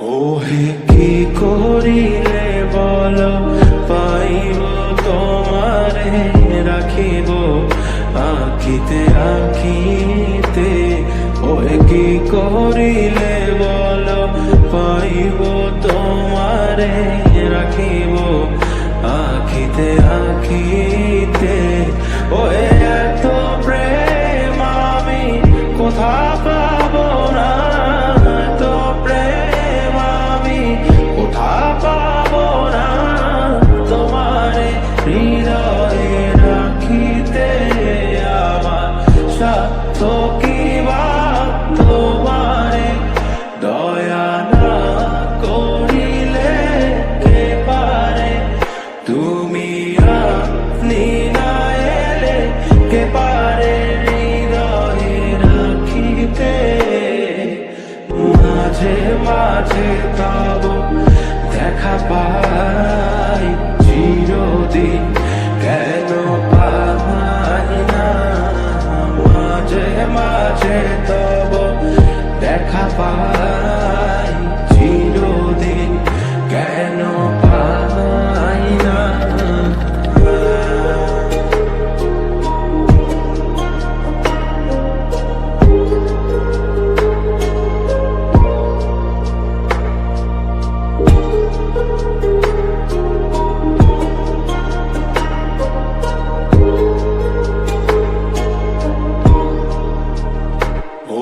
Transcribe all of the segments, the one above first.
ওহে কি করিলে বল পাইব তোমারে রাখিব আখিতে আখিতে। ওহে কি করিলে বল পাইব তোমারে রাখিব আখিতে আখিতে। ওহে এত প্রেম আমি কোথা পাব না, এত প্রেম আমি কোথা পাব না। তোমারে হৃদয়ে রাখিতে আমার সাধ্য কি বা, তোমারে দয়া না করিলে কে পারে। তুমি আপনি না এলে কে পারে হৃদয়ে রাখিতে। মাঝে মাঝে তব দেখা পাই চিরদিন কেন পাই না। মাঝে মাঝে তব দেখা পাই চিরদিন কেন পাই না।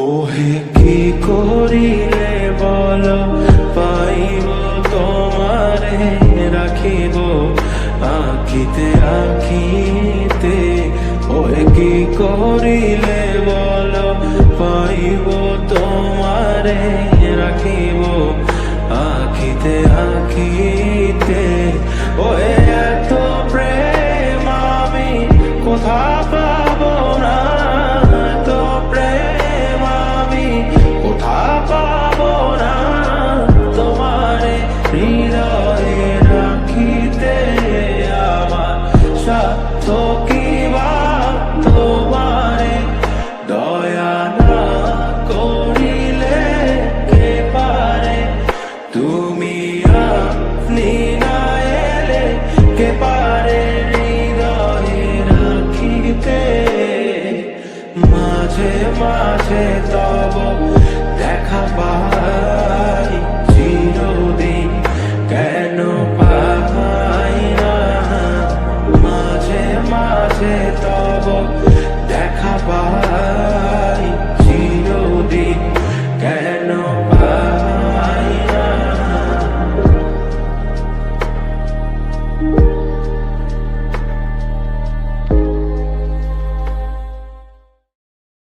ওহে কি করিলে বল পাইব তোমারে রাখিব আখিতে আখিতে। ওহে কি করিলে বল পাইব তোমারে রাখিব আখিতে আখিতে। ওহে